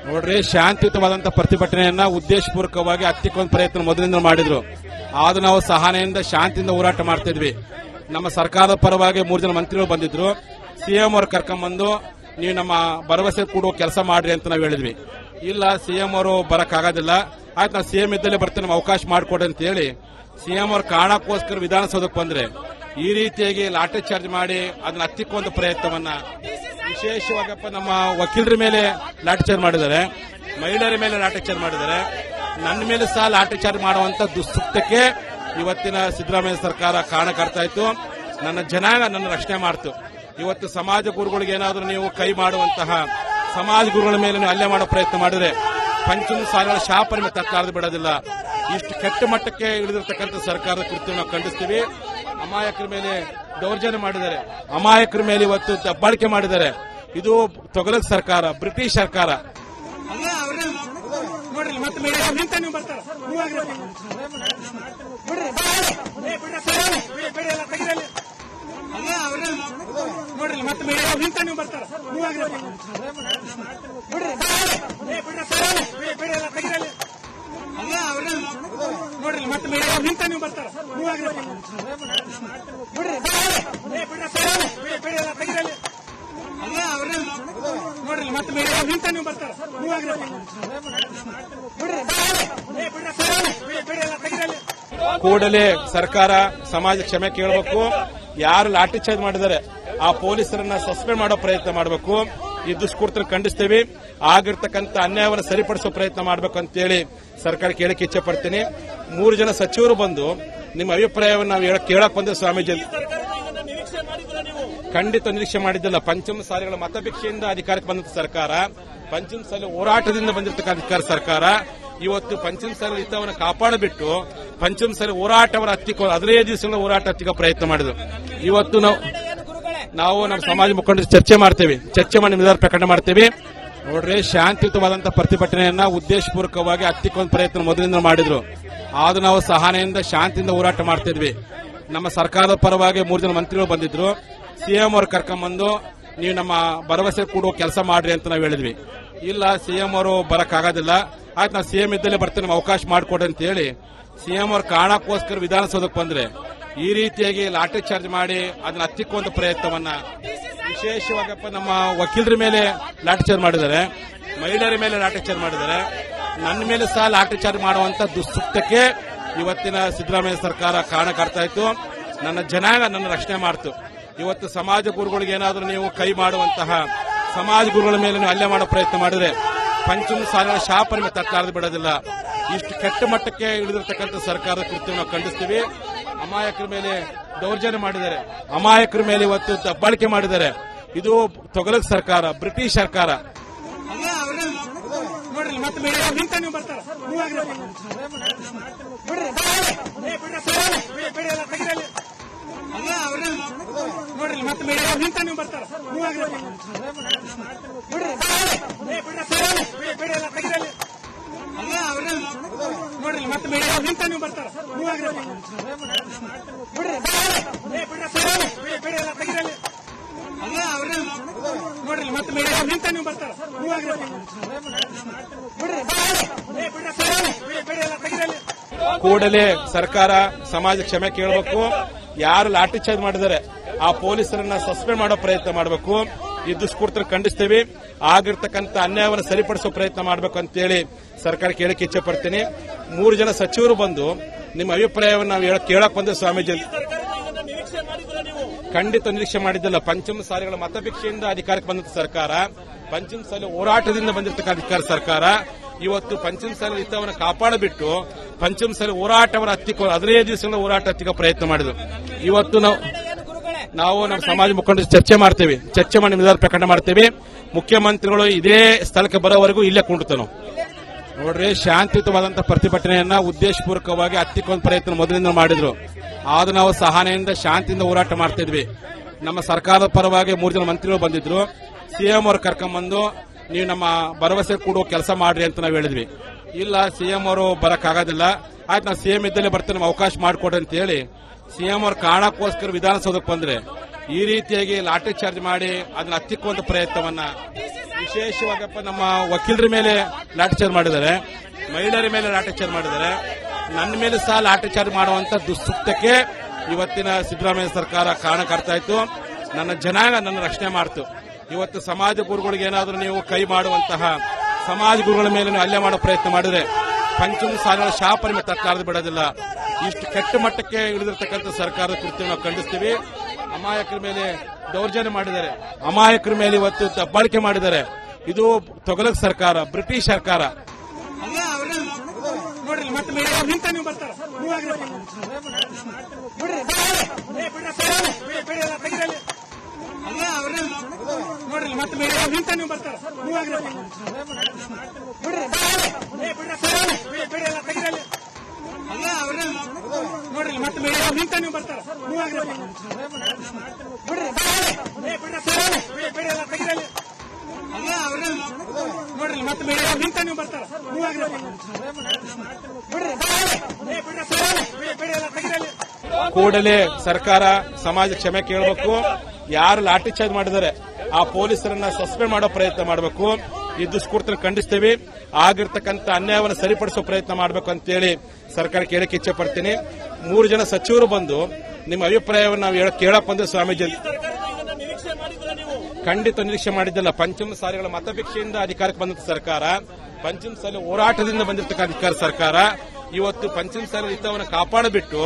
ನೋಡ್ರಿ, ಶಾಂತಿಯುತವಾದಂತಹ ಪ್ರತಿಭಟನೆಯನ್ನ ಉದ್ದೇಶಪೂರ್ವಕವಾಗಿ ಹತ್ತಿಕ್ಕೊಂದು ಪ್ರಯತ್ನ ಮೊದಲಿಂದ ಮಾಡಿದ್ರು. ಆದ್ರೂ ನಾವು ಸಹನೆಯಿಂದ ಶಾಂತಿಯಿಂದ ಹೋರಾಟ ಮಾಡ್ತಿದ್ವಿ. ನಮ್ಮ ಸರ್ಕಾರದ ಪರವಾಗಿ 3 ಜನ ಮಂತ್ರಿಗಳು ಬಂದಿದ್ರು. ಸಿಎಂ ಅವರು ಕರ್ಕೊಂಡ್ಬಂದು ನೀವು ನಮ್ಮ ಭರವಸೆ ಕೊಡುವ ಕೆಲಸ ಮಾಡ್ರಿ ಅಂತ ನಾವು ಹೇಳಿದ್ವಿ. ಇಲ್ಲ, ಸಿಎಂ ಅವರು ಬರಕ್ಕಾಗೋದಿಲ್ಲ, ಆಯ್ತು ನಾವು ಸಿಎಂ ಇದ್ದಲ್ಲೇ ಬರ್ತೀವಿ, ನಮ್ಗೆ ಅವಕಾಶ ಮಾಡಿಕೊಡಿ ಅಂತ ಹೇಳಿ ಸಿಎಂ ಅವ್ರ ಕಾರಣಕ್ಕೋಸ್ಕರ ವಿಧಾನಸೌಧಕ್ಕೆ ಬಂದ್ರೆ ಈ ರೀತಿಯಾಗಿ ಲಾಠಿ ಚಾರ್ಜ್ ಮಾಡಿ ಅದನ್ನ ಹತ್ತಿಕ್ಕುವಂತ ಪ್ರಯತ್ನವನ್ನ ವಿಶೇಷವಾಗಪ್ಪ ನಮ್ಮ ವಕೀಲರ ಮೇಲೆ ಲಾಠಿ ಚಾರ್ಜ್ ಮಾಡಿದ್ದಾರೆ, ಮಹಿಳೆಯರ ಮೇಲೆ ಲಾಠಿ ಚಾರ್ಜ್ ಮಾಡಿದ್ದಾರೆ, ನನ್ನ ಮೇಲೆ ಸಹ ಲಾಠಿ ಚಾರ್ಜ್ ಮಾಡುವಂತ ದುಸ್ತುಪ್ತಕ್ಕೆ ಇವತ್ತಿನ ಸಿದ್ದರಾಮಯ್ಯ ಸರ್ಕಾರ ಕಾರಣಕರ್ತಾ ಇತ್ತು. ನನ್ನ ಜನಾಂಗ ನನ್ನ ರಕ್ಷಣೆ ಮಾಡ್ತು. ಇವತ್ತು ಸಮಾಜ ಗುರುಗಳಿಗೆ ಏನಾದರೂ ನೀವು ಕೈ ಮಾಡುವಂತಹ ಸಮಾಜ ಗುರುಗಳ ಮೇಲೆ ನೀವು ಹಲ್ಲೆ ಮಾಡೋ ಪ್ರಯತ್ನ ಮಾಡಿದ್ರೆ ಪಂಚಮ ಸಾಲಿಗಳ ಶಾಪ ನಿಮಗೆ ತಕ್ಕಾರದು ಬಿಡೋದಿಲ್ಲ. ಇಷ್ಟು ಕೆಟ್ಟ ಮಟ್ಟಕ್ಕೆ ಇಳಿದಿರ್ತಕ್ಕಂಥ ಸರ್ಕಾರದ ಕೃತ್ಯ ನಾವು ಖಂಡಿಸ್ತೀವಿ. ಅಮಾಯಕರ ಮೇಲೆ ದೌರ್ಜನ್ಯ ಮಾಡಿದ್ದಾರೆ, ಅಮಾಯಕರ ಮೇಲೆ ಇವತ್ತು ದಬ್ಬಾಳಿಕೆ ಮಾಡಿದ್ದಾರೆ. ಇದು ತೊಗಲದ ಸರ್ಕಾರ, ಬ್ರಿಟಿಷ್ ಸರ್ಕಾರ. ನೋಡ್ರಿ ಮತ್ತೆ ನಿಂತ ನೀವು ಬರ್ತಾರ ನೋಡ್ರಿ ಮತ್ತೆ ನಿಂತ ನೀವು ಬರ್ತಾರ ನೋಡ್ರಿ ಮತ್ತೆ ನಿಂತ ನೀವು ಬರ್ತಾರ ಕೂಡಲೇ ಸರ್ಕಾರ ಸಮಾಜ ಕ್ಷಮೆ ಕೇಳಬೇಕು. ಯಾರು ಲಾಠಿ ಚಾರ್ಜ್ ಮಾಡಿದ್ದಾರೆ ಆ ಪೊಲೀಸರನ್ನ ಸಸ್ಪೆಂಡ್ ಮಾಡೋ ಪ್ರಯತ್ನ ಮಾಡಬೇಕು. ಈ ದುಷ್ಕೃತ್ಯ ಖಂಡಿಸ್ತೀವಿ. ಆಗಿರ್ತಕ್ಕಂಥ ಅನ್ಯಾಯವನ್ನು ಸರಿಪಡಿಸೋ ಪ್ರಯತ್ನ ಮಾಡಬೇಕು ಅಂತೇಳಿ ಸರ್ಕಾರ ಕೇಳಕ್ಕೆ ಇಚ್ಛೆ ಪಡ್ತೀನಿ. 3 ಜನ ಸಚಿವರು ಬಂದು ನಿಮ್ಮ ಅಭಿಪ್ರಾಯವನ್ನು ನಾವು ಕೇಳಕ್ ಬಂದ ಸ್ವಾಮೀಜಿ ಖಂಡಿತ ನಿರೀಕ್ಷೆ ಮಾಡಿದ್ದಲ್ಲ. ಪಂಚಮ ಸಾಲಿಗಳ ಮತಭಿಕ್ಷೆಯಿಂದ ಅಧಿಕಾರಕ್ಕೆ ಬಂದಂತ ಸರ್ಕಾರ, ಪಂಚಮ ಸಾಲಿ ಹೋರಾಟದಿಂದ ಬಂದಿರತಕ್ಕಂಥ ಅಧಿಕಾರ ಸರ್ಕಾರ ಇವತ್ತು ಪಂಚಮ ಸಾಲಿ ಹಿತವನ್ನು ಕಾಪಾಡಬಿಟ್ಟು ಪಂಚಮ ಸಾಲಿ ಹೋರಾಟವರ ಹತ್ತಿಕ್ಕೋ 15 ದಿವಸಗಳ ಹೋರಾಟ ಹತ್ತಿಕ್ಕೋ ಪ್ರಯತ್ನ ಮಾಡಿದ್ರು. ಇವತ್ತು ನಾವು ನಮ್ಮ ಸಮಾಜ ಮುಖಂಡರು ಚರ್ಚೆ ಮಾಡ್ತೇವೆ, ಚರ್ಚೆ ಮಾಡಿ ನಿರ್ಧಾರ ಪ್ರಕಟ ಮಾಡ್ತೇವೆ. ನೋಡ್ರಿ, ಶಾಂತಿಯುತವಾದಂತಹ ಪ್ರತಿಭಟನೆಯನ್ನ ಉದ್ದೇಶಪೂರ್ವಕವಾಗಿ ಹತ್ತಿಕ್ಕೊಂದು ಪ್ರಯತ್ನ ಮೊದಲಿಂದ ಮಾಡಿದ್ರು. ಆದ್ರೂ ನಾವು ಸಹನೆಯಿಂದ ಶಾಂತಿಯಿಂದ ಹೋರಾಟ ಮಾಡ್ತಿದ್ವಿ. ನಮ್ಮ ಸರ್ಕಾರದ ಪರವಾಗಿ 3 ಜನ ಮಂತ್ರಿಗಳು ಬಂದಿದ್ರು. ಸಿಎಂ ಅವರು ಕರ್ಕೊಂಡ್ಬಂದು ನೀವು ನಮ್ಮ ಭರವಸೆ ಕೊಡುವ ಕೆಲಸ ಮಾಡ್ರಿ ಅಂತ ನಾವು ಹೇಳಿದ್ವಿ. ಇಲ್ಲ, ಸಿಎಂ ಅವರು ಬರಕ್ಕಾಗೋದಿಲ್ಲ, ಆಯ್ತು ನಾವು ಸಿಎಂ ಇದ್ದಲ್ಲೇ ಬರ್ತೀವಿ, ನಮ್ಗೆ ಅವಕಾಶ ಮಾಡಿಕೊಡಿ ಅಂತ ಹೇಳಿ ಸಿಎಂ ಅವ್ರ ಕಾರಣಕ್ಕೋಸ್ಕರ ವಿಧಾನಸೌಧಕ್ಕೆ ಬಂದ್ರೆ ಈ ರೀತಿಯಾಗಿ ಲಾಠಿ ಚಾರ್ಜ್ ಮಾಡಿ ಅದನ್ನ ಹತ್ತಿಕ್ಕುವಂತ ಪ್ರಯತ್ನವನ್ನ ವಿಶೇಷವಾಗಪ್ಪ ನಮ್ಮ ವಕೀಲರ ಮೇಲೆ ಲಾಠಿ ಚಾರ್ಜ್ ಮಾಡಿದ್ದಾರೆ, ಮಹಿಳೆಯರ ಮೇಲೆ ಲಾಠಿ ಚಾರ್ಜ್ ಮಾಡಿದ್ದಾರೆ, ನನ್ನ ಮೇಲೆ ಸಹ ಲಾಠಿ ಚಾರ್ಜ್ ಮಾಡುವಂತ ದುಸ್ತುಪ್ತಕ್ಕೆ ಇವತ್ತಿನ ಸಿದ್ದರಾಮಯ್ಯ ಸರ್ಕಾರ ಕಾರಣಕರ್ತಾ ಇತ್ತು. ನನ್ನ ಜನಾಂಗ ನನ್ನ ರಕ್ಷಣೆ ಮಾಡ್ತು. ಇವತ್ತು ಸಮಾಜ ಗುರುಗಳಿಗೆ ಏನಾದರೂ ನೀವು ಕೈ ಮಾಡುವಂತಹ ಸಮಾಜ ಗುರುಗಳ ಮೇಲೆ ನೀವು ಹಲ್ಲೆ ಮಾಡೋ ಪ್ರಯತ್ನ ಮಾಡಿದ್ರೆ ಪಂಚಮ ಸಾಲಿಗಳ ಶಾಪ ನಿಮಗೆ ತಕ್ಕಾರದು ಬಿಡೋದಿಲ್ಲ. ಇಷ್ಟು ಕೆಟ್ಟ ಮಟ್ಟಕ್ಕೆ ಇಳಿದಿರ್ತಕ್ಕಂಥ ಸರ್ಕಾರದ ಕೃತ್ಯ ನಾವು ಖಂಡಿಸ್ತೀವಿ. ಅಮಾಯಕರ ಮೇಲೆ ದೌರ್ಜನ್ಯ ಮಾಡಿದ್ದಾರೆ, ಅಮಾಯಕರ ಮೇಲೆ ಇವತ್ತು ದಬ್ಬಾಳಿಕೆ ಮಾಡಿದ್ದಾರೆ. ಇದು ತೊಗಲದ ಸರ್ಕಾರ, ಬ್ರಿಟಿಷ್ ಸರ್ಕಾರ. ನೋಡ್ರಿ ಮತ್ತೆ ನಿಂತ ನೀವು ಬರ್ತಾರ ನೋಡ್ರಿ ಮತ್ತೆ ನಿಂತ ನೀವು ಬರ್ತಾರ ನೋಡ್ರಿ ಮತ್ತೆ ನಿಂತ ನೀವು ಬರ್ತಾರ ನೋಡ್ರಿ ಮತ್ತೆ ನಿಂತ ನೀವು ಬರ್ತಾರ ಕೂಡಲೇ ಸರ್ಕಾರ ಸಮಾಜ ಕ್ಷಮೆ ಕೇಳಬೇಕು. ಯಾರು ಲಾಠಿ ಚಾರ್ಜ್ ಮಾಡಿದ್ದಾರೆ ಆ ಪೊಲೀಸರನ್ನ ಸಸ್ಪೆಂಡ್ ಮಾಡೋ ಪ್ರಯತ್ನ ಮಾಡಬೇಕು. ಈ ದುಷ್ಕೃತ್ಯ ಖಂಡಿಸ್ತೀವಿ. ಆಗಿರ್ತಕ್ಕಂಥ ಅನ್ಯಾಯವನ್ನು ಸರಿಪಡಿಸೋ ಪ್ರಯತ್ನ ಮಾಡಬೇಕು ಅಂತೇಳಿ ಸರ್ಕಾರ ಕೇಳಕ್ಕೆ ಇಚ್ಛೆ ಪಡ್ತೀನಿ. 3 ಜನ ಸಚಿವರು ಬಂದು ನಿಮ್ಮ ಅಭಿಪ್ರಾಯವನ್ನು ನಾವು ಕೇಳಕ್ ಬಂದ ಸ್ವಾಮೀಜಿ ಖಂಡಿತ ನಿರೀಕ್ಷೆ ಮಾಡಿದ್ದಲ್ಲ. ಪಂಚಮ ಸಾಲಿಗಳ ಮತಭಿಕ್ಷೆಯಿಂದ ಅಧಿಕಾರಕ್ಕೆ ಬಂದಂತ ಸರ್ಕಾರ, ಪಂಚಮ ಸಾಲಿ ಹೋರಾಟದಿಂದ ಬಂದಿರತಕ್ಕಂಥ ಅಧಿಕಾರ ಸರ್ಕಾರ ಇವತ್ತು ಪಂಚಮ ಸಾಲಿ ಹಿತವನ್ನು ಕಾಪಾಡಬಿಟ್ಟು ಪಂಚಮ ಸಾಲಿ ಹೋರಾಟವರ ಹತ್ತಿಕ್ಕೋ 15 ದಿವಸಗಳ ಹೋರಾಟ ಹತ್ತಿಕ್ಕೋ ಪ್ರಯತ್ನ ಮಾಡಿದ್ರು. ಇವತ್ತು ನಾವು ನಮ್ಮ ಸಮಾಜ ಮುಖಂಡರು ಚರ್ಚೆ ಮಾಡ್ತೇವೆ, ಚರ್ಚೆ ಮಾಡಿ ನಿರ್ಧಾರ ಪ್ರಕಟ ಮಾಡ್ತೇವೆ. ಮುಖ್ಯಮಂತ್ರಿಗಳು ಇದೇ ಸ್ಥಳಕ್ಕೆ ಬರೋವರೆಗೂ ಇಲ್ಲೇ ಕುಂಡ್ತಾನು. ನೋಡ್ರಿ, ಶಾಂತಿಯುತವಾದಂತಹ ಪ್ರತಿಭಟನೆಯನ್ನ ಉದ್ದೇಶಪೂರ್ವಕವಾಗಿ ಹತ್ತಿಕ್ಕೊಂದು ಪ್ರಯತ್ನ ಮೊದಲಿಂದ ಮಾಡಿದ್ರು. ಆದ್ರೂ ನಾವು ಸಹನೆಯಿಂದ ಶಾಂತಿಯಿಂದ ಹೋರಾಟ ಮಾಡ್ತಿದ್ವಿ. ನಮ್ಮ ಸರ್ಕಾರದ ಪರವಾಗಿ 3 ಜನ ಮಂತ್ರಿಗಳು ಬಂದಿದ್ರು. ಸಿಎಂ ಅವರು ಕರ್ಕೊಂಡ್ಬಂದು ನೀವು ನಮ್ಮ ಭರವಸೆ ಕೊಡುವ ಕೆಲಸ ಮಾಡ್ರಿ ಅಂತ ನಾವು ಹೇಳಿದ್ವಿ. ಇಲ್ಲ, ಸಿಎಂ ಅವರು ಬರಕ್ಕಾಗೋದಿಲ್ಲ, ಆಯ್ತು ನಾವು ಸಿಎಂ ಇದ್ದಲ್ಲೇ ಬರ್ತೀವಿ, ನಮ್ಗೆ ಅವಕಾಶ ಮಾಡಿಕೊಡಿ ಅಂತ ಹೇಳಿ ಸಿಎಂ ಅವ್ರ ಕಾರಣಕ್ಕೋಸ್ಕರ ವಿಧಾನಸೌಧಕ್ಕೆ ಬಂದ್ರೆ ಈ ರೀತಿಯಾಗಿ ಲಾಠಿ ಚಾರ್ಜ್ ಮಾಡಿ ಅದನ್ನ ಹತ್ತಿಕ್ಕುವಂತ ಪ್ರಯತ್ನವನ್ನ ವಿಶೇಷವಾಗಪ್ಪ ನಮ್ಮ ವಕೀಲರ ಮೇಲೆ ಲಾಠಿ ಚಾರ್ಜ್ ಮಾಡಿದ್ದಾರೆ, ಮಹಿಳೆಯರ ಮೇಲೆ ಲಾಠಿ ಚಾರ್ಜ್ ಮಾಡಿದ್ದಾರೆ, ನನ್ನ ಮೇಲೆ ಸಹ ಲಾಠಿ ಚಾರ್ಜ್ ಮಾಡುವಂತ ದುಸ್ತುಪ್ತಕ್ಕೆ ಇವತ್ತಿನ ಸಿದ್ದರಾಮಯ್ಯ ಸರ್ಕಾರ ಕಾರಣಕರ್ತಾ ಇತ್ತು. ನನ್ನ ಜನಾಂಗ ನನ್ನ ರಕ್ಷಣೆ ಮಾಡ್ತು. ಇವತ್ತು ಸಮಾಜ ಗುರುಗಳಿಗೆ ಏನಾದರೂ ನೀವು ಕೈ ಮಾಡುವಂತಹ ಸಮಾಜ ಗುರುಗಳ ಮೇಲೆ ನೀವು ಹಲ್ಲೆ ಮಾಡೋ ಪ್ರಯತ್ನ ಮಾಡಿದ್ರೆ ಪಂಚಮ ಸಾಲಿಗಳ ಶಾಪ ನಿಮಗೆ ತಕ್ಕಾರದು ಬಿಡೋದಿಲ್ಲ. ಇಷ್ಟು ಕೆಟ್ಟ ಮಟ್ಟಕ್ಕೆ ಇಳಿದಿರ್ತಕ್ಕಂಥ ಸರ್ಕಾರದ ಕೃತ್ಯ ನಾವು ಖಂಡಿಸ್ತೀವಿ. ಅಮಾಯಕರ ಮೇಲೆ ದೌರ್ಜನ್ಯ ಮಾಡಿದ್ದಾರೆ, ಅಮಾಯಕರ ಮೇಲೆ ಇವತ್ತು ದಬ್ಬಾಳಿಕೆ ಮಾಡಿದ್ದಾರೆ. ಇದು ತೊಗಲಕ್ ಸರ್ಕಾರ, ಬ್ರಿಟಿಷ್ ಸರ್ಕಾರ. ನೋಡ್ರಿ ಮತ್ತೆ ಮೇಲೆ ನಿಂತ ನೀವು ಬರ್ತಾರ ನೋಡ್ರಿ ಮತ್ತೆ ಮೇಲೆ ನಿಂತ ನೀವು ಬರ್ತಾರ ನೋಡ್ರಿ ಮತ್ತೆ ಮೇಲೆ ನಿಂತ ನೀವು ಬರ್ತಾರ ನೋಡ್ರಿ ಮತ್ತೆ ಮೇಲೆ ನಿಂತ ನೀವು ಬರ್ತಾರ ಕೂಡಲೇ ಸರ್ಕಾರ ಸಮಾಜ ಕ್ಷಮೆ ಕೇಳಬೇಕು. ಯಾರು ಲಾಠಿ ಚಾರ್ಜ್ ಮಾಡಿದ್ದಾರೆ ಆ ಪೊಲೀಸರನ್ನ ಸಸ್ಪೆಂಡ್ ಮಾಡೋ ಪ್ರಯತ್ನ ಮಾಡಬೇಕು. ಈ ದುಷ್ಕೃತ್ಯ ಖಂಡಿಸ್ತೀವಿ. ಆಗಿರ್ತಕ್ಕಂಥ ಅನ್ಯಾಯವನ್ನು ಸರಿಪಡಿಸೋ ಪ್ರಯತ್ನ ಮಾಡಬೇಕು ಅಂತೇಳಿ ಸರ್ಕಾರ ಕೇಳಕ್ಕೆ ಇಚ್ಛೆ ಪಡ್ತೀನಿ. 3 ಜನ ಸಚಿವರು ಬಂದು ನಿಮ್ಮ ಅಭಿಪ್ರಾಯವನ್ನು ನಾವು ಕೇಳಕ್ ಬಂದ್ರೆ ಸ್ವಾಮೀಜಿ ಖಂಡಿತ ನಿರೀಕ್ಷೆ ಮಾಡಿದ್ದಲ್ಲ. ಪಂಚಮ ಸಾಲಿಗಳ ಮತಭಿಕ್ಷೆಯಿಂದ ಅಧಿಕಾರಕ್ಕೆ ಬಂದಂತ ಸರ್ಕಾರ, ಪಂಚಮ ಸಾಲಿ ಹೋರಾಟದಿಂದ ಬಂದಿರತಕ್ಕಂಥ ಅಧಿಕಾರ ಸರ್ಕಾರ ಇವತ್ತು ಪಂಚಮ ಸಾಲಿ ಹಿತವನ್ನು ಕಾಪಾಡಬಿಟ್ಟು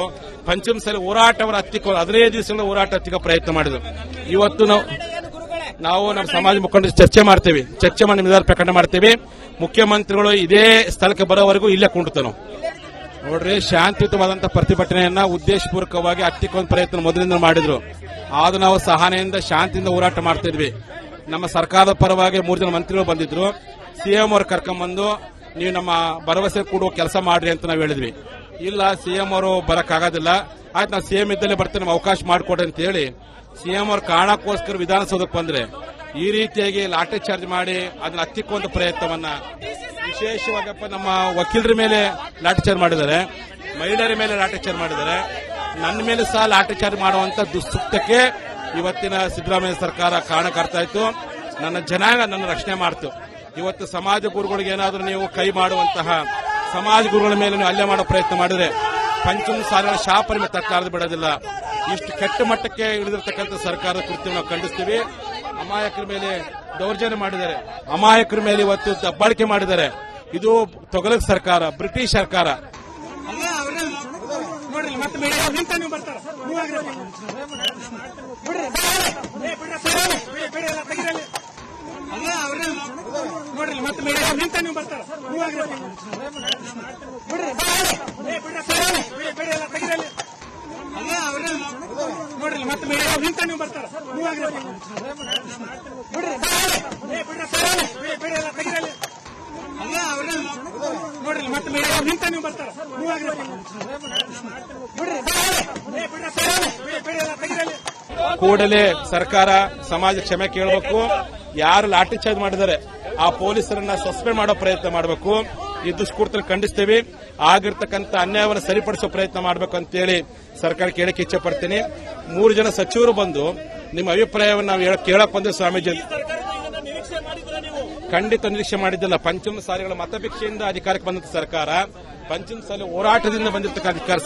ಪಂಚಮ ಸಾಲಿ ಹೋರಾಟವನ್ನು ಹತ್ತಿಕೊಂಡು 15 ದಿವಸಗಳ ಹೋರಾಟ ಹತ್ತಿಕ ಪ್ರಯತ್ನ ಮಾಡಿದ್ರು. ಇವತ್ತು ನಾವು ನಮ್ಮ ಸಮಾಜ ಮುಖಂಡರು ಚರ್ಚೆ ಮಾಡ್ತೇವೆ, ಚರ್ಚೆ ಮಾಡಿ ನಿರ್ಧಾರ ಪ್ರಕಟ ಮಾಡ್ತೇವೆ. ಮುಖ್ಯಮಂತ್ರಿಗಳು ಇದೇ ಸ್ಥಳಕ್ಕೆ ಬರೋವರೆಗೂ ಇಲ್ಲೇ ಕುಂಡ್ತಾನು. ನೋಡ್ರಿ, ಶಾಂತಿಯುತವಾದಂತಹ ಪ್ರತಿಭಟನೆಯನ್ನ ಉದ್ದೇಶಪೂರ್ವಕವಾಗಿ ಹತ್ತಿಕೊಂಡ ಪ್ರಯತ್ನ ಮೊದಲಿಂದ ಮಾಡಿದ್ರು. ಆದ್ರೂ ನಾವು ಸಹನೆಯಿಂದ ಶಾಂತಿಯಿಂದ ಹೋರಾಟ ಮಾಡ್ತಾ ಇದ್ವಿ. ನಮ್ಮ ಸರ್ಕಾರದ ಪರವಾಗಿ 3 ಜನ ಮಂತ್ರಿಗಳು ಬಂದಿದ್ರು. ಸಿಎಂ ಅವರು ಕರ್ಕೊಂಡ್ಬಂದು ನೀವು ನಮ್ಮ ಭರವಸೆ ಕೊಡುವ ಕೆಲಸ ಮಾಡ್ರಿ ಅಂತ ನಾವು ಹೇಳಿದ್ವಿ. ಇಲ್ಲ, ಸಿಎಂ ಅವರು ಬರಕ್ಕಾಗೋದಿಲ್ಲ, ಆಯ್ತು ನಾವು ಸಿಎಂ ಇದ್ದಲ್ಲೇ ಬರ್ತೇನೆ, ನಮ್ಗೆ ಅವಕಾಶ ಮಾಡಿಕೊಡ್ರಿ ಅಂತ ಹೇಳಿ ಸಿಎಂ ಅವರು ಕಾರಣಕ್ಕೋಸ್ಕರ ವಿಧಾನಸೌಧಕ್ಕೆ ಬಂದ್ರೆ ಈ ರೀತಿಯಾಗಿ ಲಾಠಿ ಚಾರ್ಜ್ ಮಾಡಿ ಅದನ್ನ ಹತ್ತಿಕ್ಕುವಂತ ಪ್ರಯತ್ನವನ್ನ ವಿಶೇಷವಾಗಪ್ಪ ನಮ್ಮ ವಕೀಲರ ಮೇಲೆ ಲಾಠಿ ಚಾರ್ಜ್ ಮಾಡಿದ್ದಾರೆ, ಮಹಿಳೆಯರ ಮೇಲೆ ಲಾಠಿ ಚಾರ್ಜ್ ಮಾಡಿದ್ದಾರೆ, ನನ್ನ ಮೇಲೆ ಸಹ ಲಾಠಿ ಚಾರ್ಜ್ ಮಾಡುವಂತ ದುಸ್ತುಪ್ತಕ್ಕೆ ಇವತ್ತಿನ ಸಿದ್ದರಾಮಯ್ಯ ಸರ್ಕಾರ ಕಾರಣಕರ್ತಾ ಇತ್ತು. ನನ್ನ ಜನಾಂಗ ನನ್ನ ರಕ್ಷಣೆ ಮಾಡ್ತು. ಇವತ್ತು ಸಮಾಜ ಗುರುಗಳಿಗೆ ಏನಾದರೂ ನೀವು ಕೈ ಮಾಡುವಂತಹ ಸಮಾಜ ಗುರುಗಳ ಮೇಲೆ ನೀವು ಹಲ್ಲೆ ಮಾಡೋ ಪ್ರಯತ್ನ ಮಾಡಿದ್ರೆ ಪಂಚಮ ಸಾಲಿಗಳ ಶಾಪ ನಿಮಗೆ ತಕ್ಕಾರದು ಬಿಡೋದಿಲ್ಲ. ಇಷ್ಟು ಕೆಟ್ಟ ಮಟ್ಟಕ್ಕೆ ಇಳಿದಿರ್ತಕ್ಕಂಥ ಸರ್ಕಾರದ ಕೃತ್ಯ ನಾವು ಖಂಡಿಸ್ತೀವಿ. ಅಮಾಯಕರ ಮೇಲೆ ದೌರ್ಜನ್ಯ ಮಾಡಿದ್ದಾರೆ, ಅಮಾಯಕರ ಮೇಲೆ ಇವತ್ತು ದಬ್ಬಾಳಿಕೆ ಮಾಡಿದ್ದಾರೆ. ಇದು ತೊಗಲಕ್ ಸರ್ಕಾರ, ಬ್ರಿಟಿಷ್ ಸರ್ಕಾರ. ನೋಡ್ರಿ ಮತ್ತೆ ಮೇಲೆ ನಿಂತ ನೀವು ಬರ್ತಾರ ನೋಡ್ರಿ ಮತ್ತೆ ಮೇಲೆ ನಿಂತ ನೀವು ಬರ್ತಾರ ನೋಡ್ರಿ ಮತ್ತೆ ಮೇಲೆ ನಿಂತ ನೀವು ಬರ್ತಾರ ನೋಡ್ರಿ ಮತ್ತೆ ಮೇಲೆ ನಿಂತ ನೀವು ಬರ್ತಾರ ಕೂಡಲೇ ಸರ್ಕಾರ ಸಮಾಜ ಕ್ಷಮೆ ಕೇಳಬೇಕು. ಯಾರು ಲಾಠಿ ಚಾರ್ಜ್ ಮಾಡಿದ್ದಾರೆ ಆ ಪೊಲೀಸರನ್ನ ಸಸ್ಪೆಂಡ್ ಮಾಡೋ ಪ್ರಯತ್ನ ಮಾಡಬೇಕು. ಈ ದುಷ್ಕೃತ್ಯ ಖಂಡಿಸ್ತೀವಿ. ಆಗಿರ್ತಕ್ಕಂಥ ಅನ್ಯಾಯವನ್ನು ಸರಿಪಡಿಸೋ ಪ್ರಯತ್ನ ಮಾಡಬೇಕು ಅಂತೇಳಿ ಸರ್ಕಾರ ಕೇಳಕ್ಕೆ ಇಚ್ಛೆ ಪಡ್ತೀನಿ. 3 ಜನ ಸಚಿವರು ಬಂದು ನಿಮ್ಮ ಅಭಿಪ್ರಾಯವನ್ನು ನಾವು ಕೇಳಕ್ ಬಂದ್ರೆ ಸ್ವಾಮೀಜಿ ಖಂಡಿತ ನಿರೀಕ್ಷೆ ಮಾಡಿದ್ದಲ್ಲ. ಪಂಚಮ ಸಾಲಿಗಳ ಮತಭಿಕ್ಷೆಯಿಂದ ಅಧಿಕಾರಕ್ಕೆ ಬಂದಂತ ಸರ್ಕಾರ, ಪಂಚಮ ಸಾಲಿ ಹೋರಾಟದಿಂದ ಬಂದಿರತಕ್ಕಂಥ ಅಧಿಕಾರ